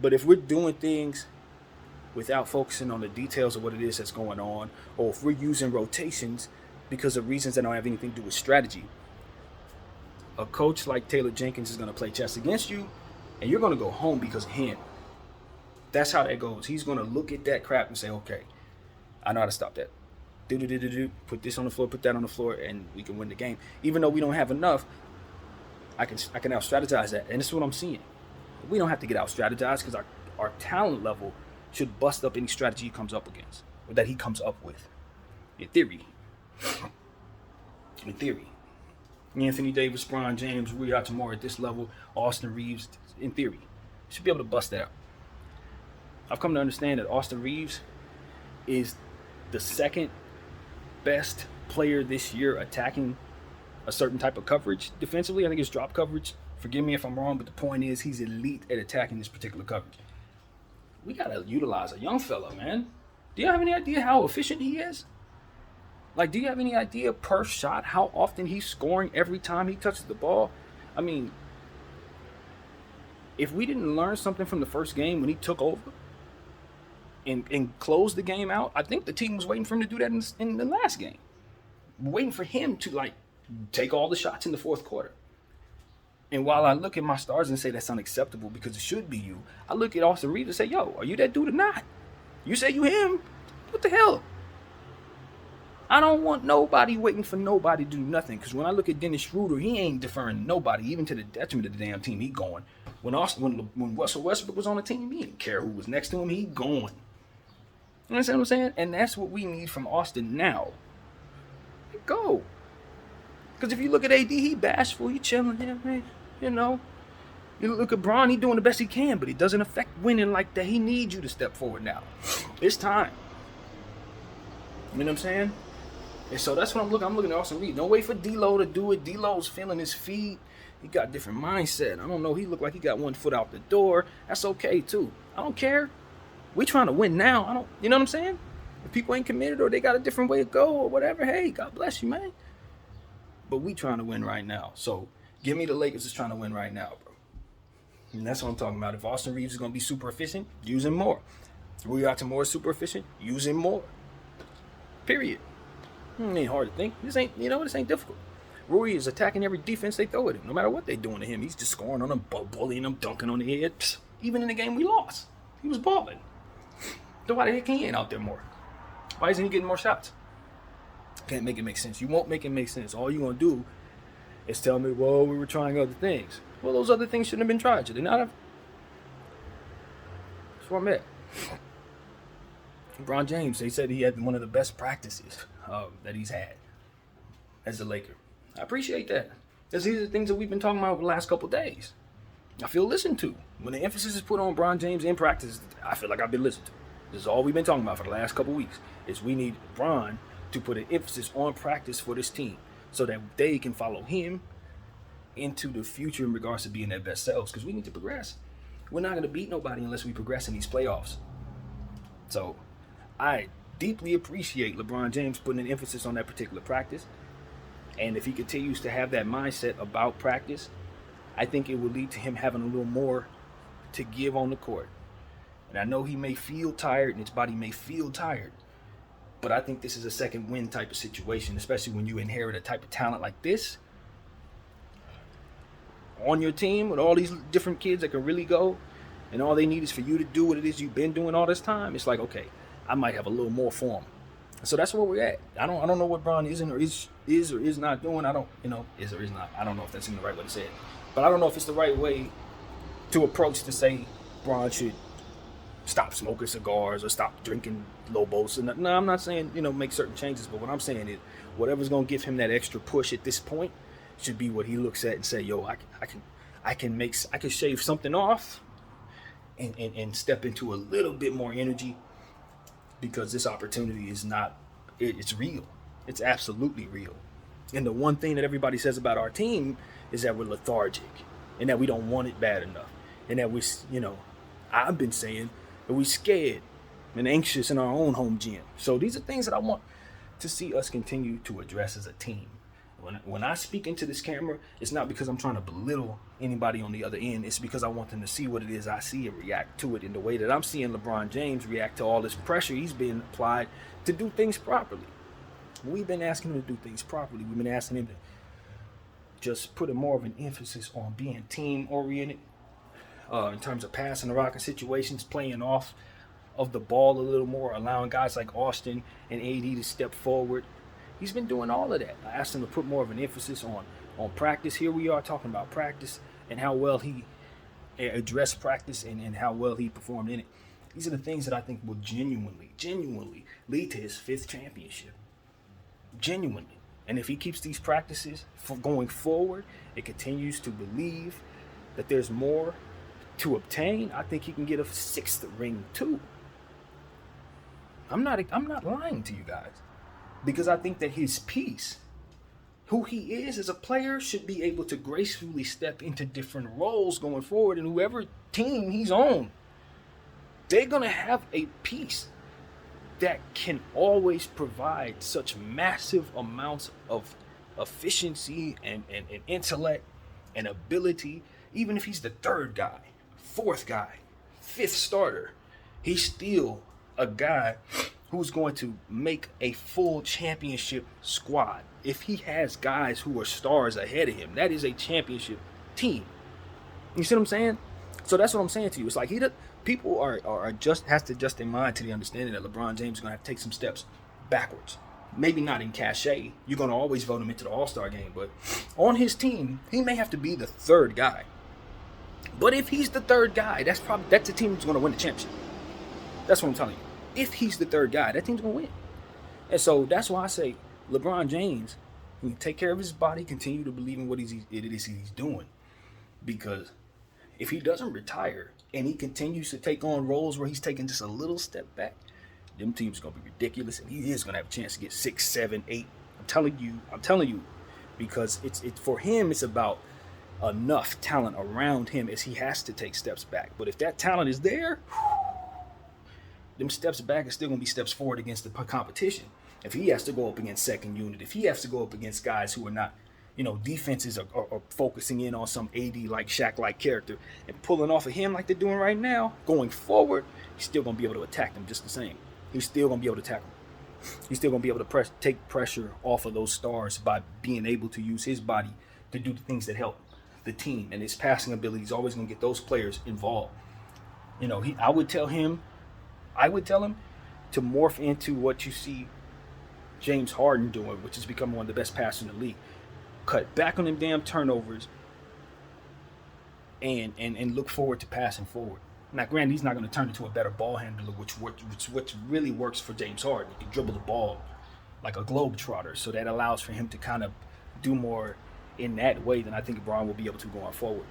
But if we're doing things without focusing on the details of what it is that's going on, or if we're using rotations because of reasons that don't have anything to do with strategy, a coach like Taylor Jenkins is going to play chess against you, and you're going to go home because of him. That's how that goes. He's going to look at that crap and say, okay, I know how to stop that. Put this on the floor, put that on the floor, and we can win the game. Even though we don't have enough, I can out-strategize that. And this is what I'm seeing. We don't have to get out-strategized, because our talent level should bust up any strategy he comes up against, or that he comes up with. In theory. In theory. Anthony Davis, Bron James, Rui Hachimura at this level, Austin Reeves, in theory, should be able to bust that out. I've come to understand that Austin Reeves is the second best player this year attacking a certain type of coverage defensively. I think it's drop coverage. Forgive me if I'm wrong, but the point is he's elite at attacking this particular coverage. We got to utilize a young fella, man. Do you have any idea how efficient he is? Like, do you have any idea per shot how often he's scoring every time he touches the ball? I mean, if we didn't learn something from the first game when he took over and closed the game out, I think the team was waiting for him to do that in the last game. Waiting for him to, like, take all the shots in the fourth quarter. And while I look at my stars and say that's unacceptable because it should be you, I look at Austin Reeves and say, yo, are you that dude or not? You say you him? What the hell? I don't want nobody waiting for nobody to do nothing. Because when I look at Dennis Schroeder, he ain't deferring nobody, even to the detriment of the damn team he going. When Russell Westbrook was on the team, he didn't care who was next to him. He going. You understand what I'm saying? And that's what we need from Austin now. Go. Because if you look at AD, he bashful, he chilling there, man. You know. You look at Bron, he doing the best he can, but it doesn't affect winning like that. He needs you to step forward now. It's time. You know what I'm saying? And so that's what I'm looking at Austin Reeves. Don't wait for D-Lo to do it. D-Lo's feeling his feet. He got a different mindset. I don't know. He looked like he got one foot out the door. That's okay, too. I don't care. We trying to win now. You know what I'm saying? If people ain't committed or they got a different way to go or whatever, hey, God bless you, man. But we trying to win right now. So give me the Lakers that's trying to win right now, bro. And that's what I'm talking about. If Austin Reeves is going to be super efficient, use him more. Rui Hachimura is super efficient, use him more. Period. It ain't hard to think. This ain't difficult. Rui is attacking every defense they throw at him. No matter what they doing to him, he's just scoring on them, bullying them, dunking on the head. Psst. Even in the game we lost, he was balling. So why the heck he ain't out there more? Why isn't he getting more shots? Can't make it make sense. You won't make it make sense. All you're going to do is tell me, well, we were trying other things. Well, those other things shouldn't have been tried. Should they not have? That's where I'm at. Bron James, they said he had one of the best practices that he's had as a Laker. I appreciate that. Because these are the things that we've been talking about over the last couple of days. I feel listened to. When the emphasis is put on Bron James in practice, I feel like I've been listened to. This is all we've been talking about for the last couple of weeks, is we need Bron to put an emphasis on practice for this team so that they can follow him into the future in regards to being their best selves, because we need to progress. We're not going to beat nobody unless we progress in these playoffs. So I deeply appreciate LeBron James putting an emphasis on that particular practice. And if he continues to have that mindset about practice, I think it will lead to him having a little more to give on the court. And I know he may feel tired and his body may feel tired, But I think this is a second win type of situation, especially when you inherit a type of talent like this on your team with all these different kids that can really go, and all they need is for you to do what it is you've been doing all this time. It's like, okay, I might have a little more for them. So that's where we're at. I don't know what Bron isn't or is not doing. I don't, is or is not. I don't know if that's in the right way to say it. But I don't know if it's the right way to approach to say Bron should stop smoking cigars or stop drinking Lobos. No, I'm not saying, make certain changes, but what I'm saying is whatever's going to give him that extra push at this point should be what he looks at and say, yo, I can shave something off and step into a little bit more energy, because this opportunity is not, it's real. It's absolutely real. And the one thing that everybody says about our team is that we're lethargic and that we don't want it bad enough. And that we, I've been saying that we're scared and anxious in our own home gym. So these are things that I want to see us continue to address as a team. When I speak into this camera, it's not because I'm trying to belittle anybody on the other end. It's because I want them to see what it is I see and react to it in the way that I'm seeing LeBron James react to all this pressure he's being applied to do things properly. We've been asking him to do things properly. We've been asking him to just put more of an emphasis on being team-oriented in terms of passing the rock in situations, playing off of the ball a little more, allowing guys like Austin and AD to step forward. He's been doing all of that. I asked him to put more of an emphasis on practice. Here we are talking about practice and how well he addressed practice and how well he performed in it. These are the things that I think will genuinely lead to his 5th championship. Genuinely. And if he keeps these practices for going forward, it continues to believe that there's more to obtain, I think he can get a 6th ring too. I'm not lying to you guys. Because I think that his piece, who he is as a player, should be able to gracefully step into different roles going forward. And whoever team he's on, they're going to have a piece that can always provide such massive amounts of efficiency and intellect and ability. Even if he's the 3rd guy, 4th guy, 5th starter, he's still a guy who's going to make a full championship squad. If he has guys who are stars ahead of him, that is a championship team. You see what I'm saying? So that's what I'm saying to you. It's like people has to adjust their mind to the understanding that LeBron James is going to have to take some steps backwards. Maybe not in cachet. You're going to always vote him into the All-Star game, but on his team, he may have to be the 3rd guy. But if he's the 3rd guy, that's the team that's going to win the championship. That's what I'm telling you. If he's the 3rd guy, that team's going to win. And so that's why I say LeBron James can take care of his body, continue to believe in what it is he's doing. Because if he doesn't retire and he continues to take on roles where he's taking just a little step back, them teams are going to be ridiculous, and he is going to have a chance to get 6, 7, 8. I'm telling you, because it's for him, it's about enough talent around him as he has to take steps back. But if that talent is there, them steps back are still going to be steps forward against the competition. If he has to go up against second unit, if he has to go up against guys who are not, defenses are focusing in on some AD-like, Shaq-like character and pulling off of him like they're doing right now, going forward, he's still going to be able to attack them just the same. He's still going to be able to tackle them. He's still going to be able to take pressure off of those stars by being able to use his body to do the things that help the team. And his passing ability is always going to get those players involved. I would tell him to morph into what you see James Harden doing, which is becoming one of the best passers in the league. Cut back on them damn turnovers and look forward to passing forward. Now, granted, he's not going to turn into a better ball handler, which really works for James Harden. He can dribble the ball like a globetrotter, so that allows for him to kind of do more in that way than I think LeBron will be able to going forward.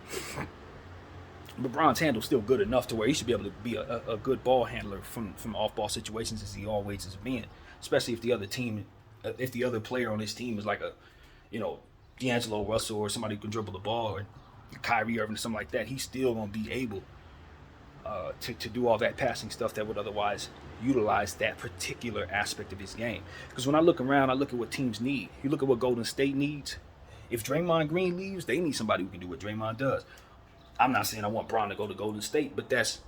LeBron's handle's still good enough to where he should be able to be a good ball handler from off-ball situations, as he always has been, especially if the other player on his team is like D'Angelo Russell or somebody who can dribble the ball, or Kyrie Irving or something like that. He's still going to be able to do all that passing stuff that would otherwise utilize that particular aspect of his game. Because when I look around, I look at what teams need. You look at what Golden State needs. If Draymond Green leaves, they need somebody who can do what Draymond does. I'm not saying I want Bron to go to Golden State, but that's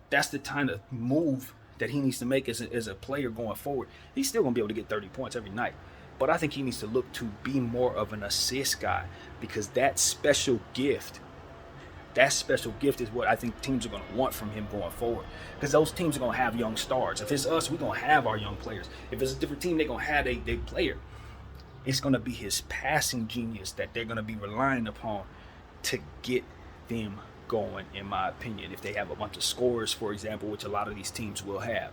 the kind of move that he needs to make as a player going forward. He's still going to be able to get 30 points every night. But I think he needs to look to be more of an assist guy, because that special gift is what I think teams are going to want from him going forward. Because those teams are going to have young stars. If it's us, we're going to have our young players. If it's a different team, they're going to have their player. It's going to be his passing genius that they're going to be relying upon to get them going, in my opinion, if they have a bunch of scorers, for example, which a lot of these teams will have.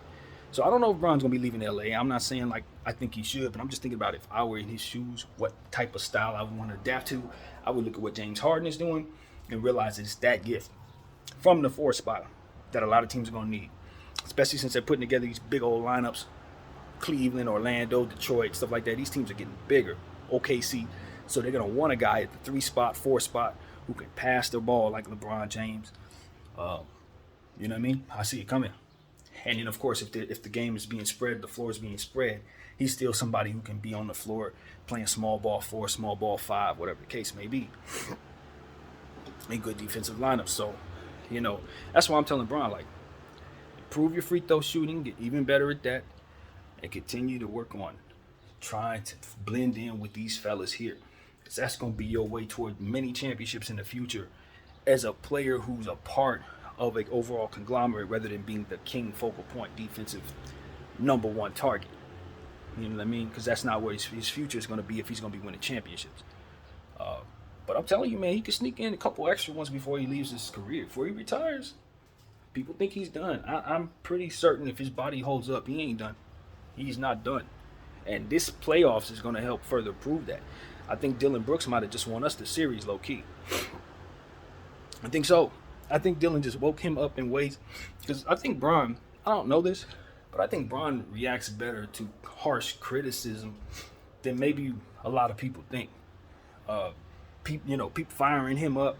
So I don't know if Bron's going to be leaving LA. I'm not saying like I think he should, but I'm just thinking about if I were in his shoes, what type of style I would want to adapt to. I would look at what James Harden is doing and realize it's that gift from the 4 spot that a lot of teams are going to need, especially since they're putting together these big old lineups. Cleveland, Orlando, Detroit, stuff like that. These teams are getting bigger. OKC. So they're going to want a guy at the 3 spot, 4 spot who can pass the ball like LeBron James. You know what I mean? I see it coming. And then, of course, if the game is being spread, the floor is being spread, he's still somebody who can be on the floor playing small ball 4, small ball 5, whatever the case may be. A good defensive lineup. So, you know, that's why I'm telling Bron, like, improve your free throw shooting, get even better at that, and continue to work on trying to blend in with these fellas here. Because that's going to be your way toward many championships in the future as a player who's a part of an overall conglomerate rather than being the king focal point defensive number 1 target. You know what I mean? Because that's not where his future is going to be if he's going to be winning championships. But I'm telling you, man, he could sneak in a couple extra ones before he leaves his career, before he retires. People think he's done. I'm pretty certain if his body holds up, he ain't done. He's not done. And this playoffs is going to help further prove that. I think Dylan Brooks might have just won us the series low-key. I think so. I think Dylan just woke him up in ways. Because I think Bron, I don't know this, but I think Bron reacts better to harsh criticism than maybe a lot of people think. People firing him up,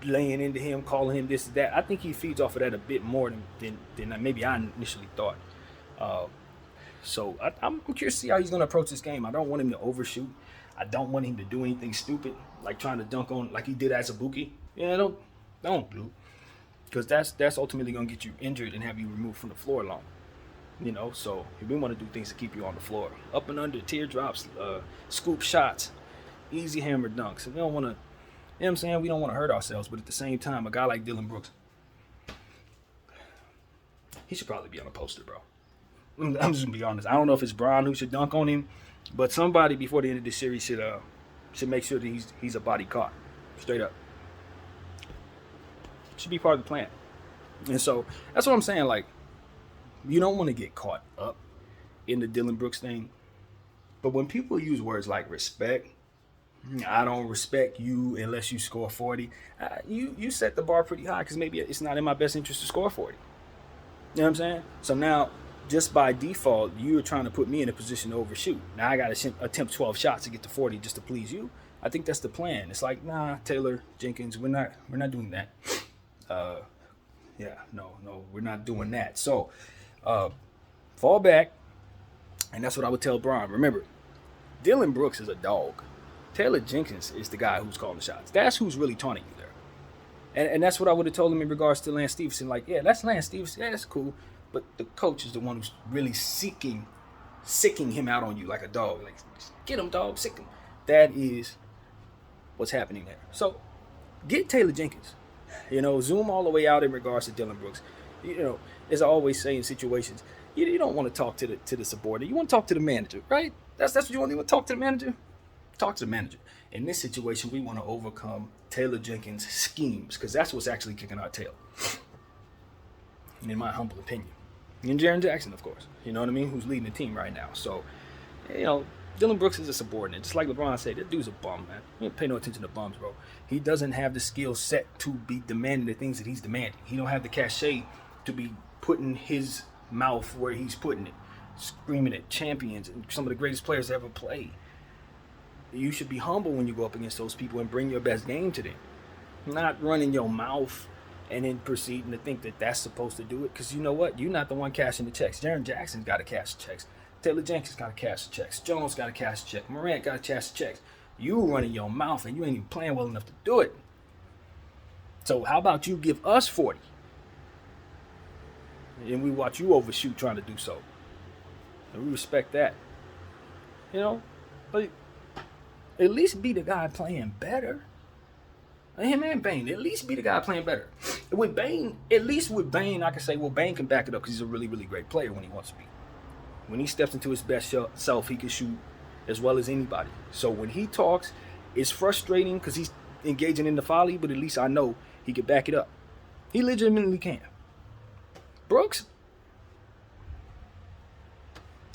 laying into him, calling him this and that. I think he feeds off of that a bit more than maybe I initially thought. So I'm curious to see how he's going to approach this game. I don't want him to overshoot. I don't want him to do anything stupid, like trying to dunk on, like he did as a Buki. Yeah, don't do. Because that's ultimately going to get you injured and have you removed from the floor long. You know, so we want to do things to keep you on the floor. Up and under, teardrops, scoop shots, easy hammer dunks. We don't want to, you know what I'm saying? We don't want to hurt ourselves, but at the same time, a guy like Dylan Brooks, he should probably be on a poster, bro. I'm just going to be honest. I don't know if it's Bron who should dunk on him, but somebody before the end of this series should make sure that he's a body caught. Straight up. Should be part of the plan. And so that's what I'm saying. Like, you don't want to get caught up in the Dylan Brooks thing. But when people use words like respect, I don't respect you unless you score 40. You set the bar pretty high because maybe it's not in my best interest to score 40. You know what I'm saying? So now, just by default, you're trying to put me in a position to overshoot. Now I got to attempt 12 shots to get to 40 just to please you. I think that's the plan. It's like, nah, Taylor Jenkins, we're not doing that. No, we're not doing that. So, fall back, and that's what I would tell Bron. Remember, Dylan Brooks is a dog. Taylor Jenkins is the guy who's calling the shots. That's who's really taunting you there. And that's what I would have told him in regards to Lance Stephenson. Like, yeah, that's Lance Stephenson. Yeah, that's cool. But the coach is the one who's really sicking him out on you like a dog. Like, get him, dog, sick him. That is what's happening there. So, get Taylor Jenkins. You know, zoom all the way out in regards to Dylan Brooks. You know, as I always say in situations, you don't want to talk to the subordinate. You want to talk to the manager, right? That's what you want. You want to talk to the manager? Talk to the manager. In this situation, we want to overcome Taylor Jenkins' schemes because that's what's actually kicking our tail. And in my humble opinion. And Jaren Jackson, of course. You know what I mean? Who's leading the team right now. So, you know, Dylan Brooks is a subordinate. Just like LeBron said, that dude's a bum, man. You don't pay no attention to bums, bro. He doesn't have the skill set to be demanding the things that he's demanding. He don't have the cachet to be putting his mouth where he's putting it. Screaming at champions and some of the greatest players to ever play. You should be humble when you go up against those people and bring your best game to them. Not running your mouth and then proceeding to think that that's supposed to do it. Because you know what? You're not the one cashing the checks. Jaren Jackson's got to cash the checks. Taylor Jenkins got to cash the checks. Jones got to cash the check. Morant got to cash the checks. You running your mouth and you ain't even playing well enough to do it. So how about you give us 40? and we watch you overshoot trying to do so. And we respect that. You know, but at least be the guy playing better. Him and Bane, at least be the guy playing better. With Bane, at least with Bane, I can say, well, Bane can back it up because he's a really, really great player when he wants to be. When he steps into his best self, he can shoot as well as anybody. So when he talks, it's frustrating because he's engaging in the folly, but at least I know he can back it up. He legitimately can. Brooks,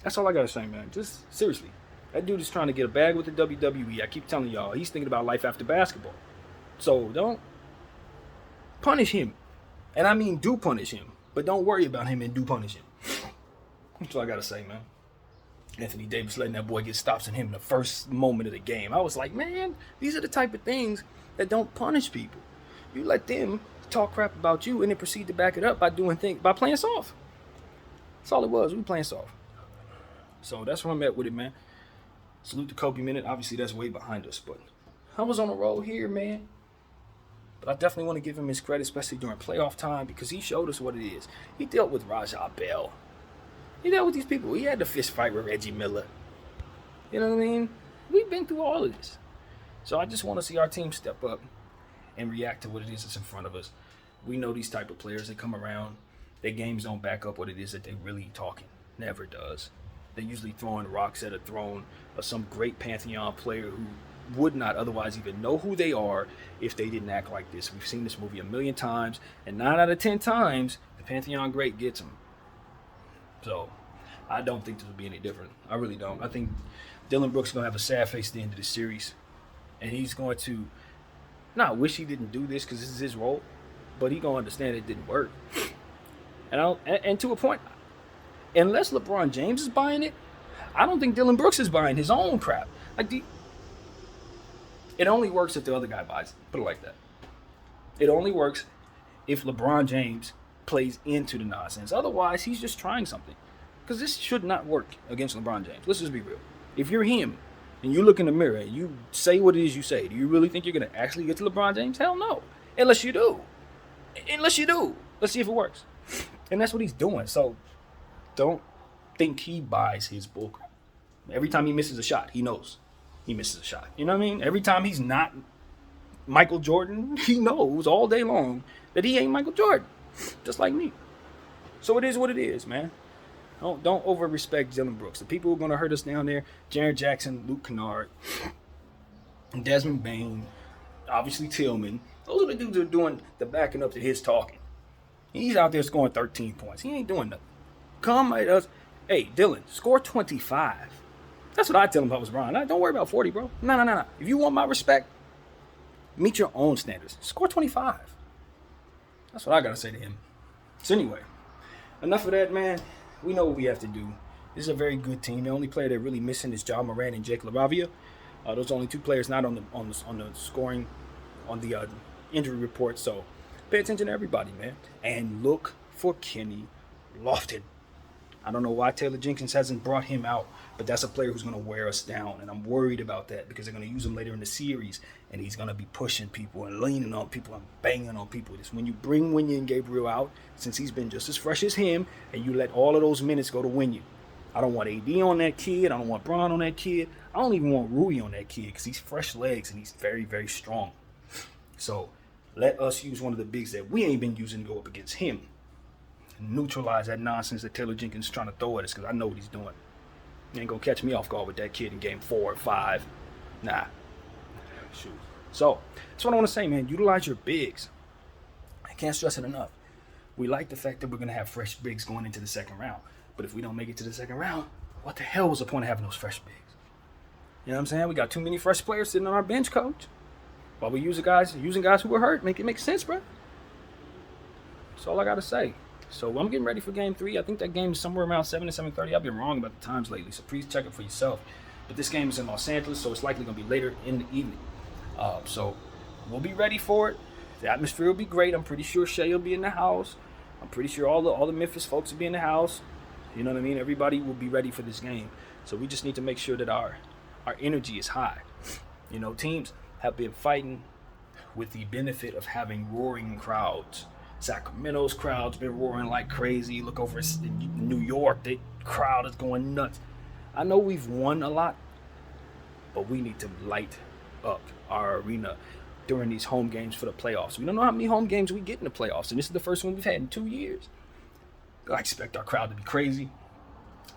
that's all I got to say, man. Just seriously. That dude is trying to get a bag with the WWE. I keep telling y'all, he's thinking about life after basketball. So don't punish him. And I mean do punish him. But don't worry about him and do punish him. That's all I got to say, man. Anthony Davis letting that boy get stops on him in the first moment of the game. I was like, man, these are the type of things that don't punish people. You let them talk crap about you and then proceed to back it up by by playing soft. That's all it was. We were playing soft. So that's where I'm at with it, man. Salute the Kobe minute. Obviously, that's way behind us, but I was on a roll here, man. But I definitely want to give him his credit, especially during playoff time, because he showed us what it is. He dealt with Rajah Bell. He dealt with these people. He had the fist fight with Reggie Miller. You know what I mean? We've been through all of this. So I just want to see our team step up and react to what it is that's in front of us. We know these type of players that come around, their games don't back up what it is that they really talking. Never does. They're usually throwing rocks at a throne of some great Pantheon player who would not otherwise even know who they are if they didn't act like this. We've seen this movie a million times, and 9 out of 10 times, the Pantheon great gets them. So, I don't think this will be any different. I really don't. I think Dillon Brooks is going to have a sad face at the end of the series, and he's going to not wish he didn't do this because this is his role, but he's going to understand it didn't work. And to a point, unless LeBron James is buying it, I don't think Dillon Brooks is buying his own crap. It only works if the other guy buys it. Put it like that. It only works if LeBron James plays into the nonsense. Otherwise, he's just trying something. Because this should not work against LeBron James. Let's just be real. If you're him and you look in the mirror and you say what it is you say, do you really think you're going to actually get to LeBron James? Hell no. Unless you do. Let's see if it works. And that's what he's doing. So don't think he buys his bullcrap. Every time he misses a shot, he knows he misses a shot. You know what I mean? Every time he's not Michael Jordan, he knows all day long that he ain't Michael Jordan. Just like me. So it is what it is, man. Don't over-respect Dillon Brooks. The people who are going to hurt us down there, Jaren Jackson, Luke Kennard, Desmond Bane, obviously Tillman. Those are the dudes who are doing the backing up to his talking. He's out there scoring 13 points. He ain't doing nothing. Come at us. Hey, Dillon, score 25. That's what I tell him about LeBron. Don't worry about 40, bro. No. If you want my respect, meet your own standards. Score 25. That's what I got to say to him. So anyway, enough of that, man. We know what we have to do. This is a very good team. The only player they're really missing is Ja Morant and Jake LaRavia. Those are only 2 players not on the scoring, on the injury report. So pay attention to everybody, man. And look for Kenny Lofton. I don't know why Taylor Jenkins hasn't brought him out, but that's a player who's going to wear us down, and I'm worried about that because they're going to use him later in the series, and he's going to be pushing people and leaning on people and banging on people. It's when you bring Wynja and Gabriel out, since he's been just as fresh as him, and you let all of those minutes go to Wynja. I don't want AD on that kid. I don't want Bron on that kid. I don't even want Rui on that kid because he's fresh legs and he's very, very strong. So let us use one of the bigs that we ain't been using to go up against him. Neutralize that nonsense that Taylor Jenkins is trying to throw at us because I know what he's doing. He ain't going to catch me off guard with that kid in game 4 or 5. Nah. Shoot. So, that's what I want to say, man. Utilize your bigs. I can't stress it enough. We like the fact that we're going to have fresh bigs going into the second round. But if we don't make it to the second round, what the hell was the point of having those fresh bigs? You know what I'm saying? We got too many fresh players sitting on our bench, coach. While we using guys who were hurt. Make it make sense, bro. That's all I got to say. So I'm getting ready for Game 3. I think that game is somewhere around 7 to 7:30. I've been wrong about the times lately, so please check it for yourself. But this game is in Los Angeles, so it's likely going to be later in the evening. So we'll be ready for it. The atmosphere will be great. I'm pretty sure Shea will be in the house. I'm pretty sure all the Memphis folks will be in the house. You know what I mean? Everybody will be ready for this game. So we just need to make sure that our energy is high. You know, teams have been fighting with the benefit of having roaring crowds. Sacramento's crowd's been roaring like crazy. Look over in New York, the crowd is going nuts. I know we've won a lot, but we need to light up our arena during these home games for the playoffs. We don't know how many home games we get in the playoffs, and this is the first one we've had in 2 years. I expect our crowd to be crazy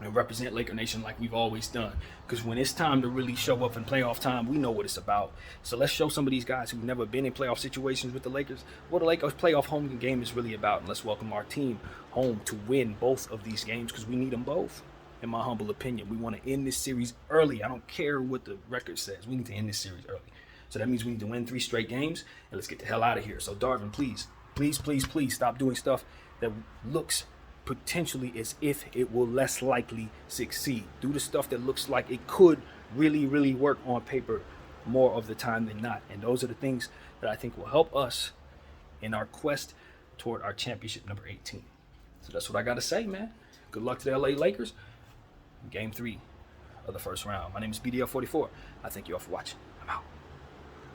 and represent Laker Nation like we've always done. Because when it's time to really show up in playoff time, we know what it's about. So let's show some of these guys who've never been in playoff situations with the Lakers what the Lakers playoff home game is really about. And let's welcome our team home to win both of these games because we need them both. In my humble opinion, we want to end this series early. I don't care what the record says. We need to end this series early. So that means we need to win 3 straight games and let's get the hell out of here. So Darvin, please stop doing stuff that looks potentially as if it will less likely succeed. Do the stuff that looks like it could really work on paper more of the time than not. And those are the things that I think will help us in our quest toward our championship number 18. So that's what I got to say, man. Good luck to the LA Lakers. Game 3 of the first round. My name is BDL44. I thank you all for watching. I'm out.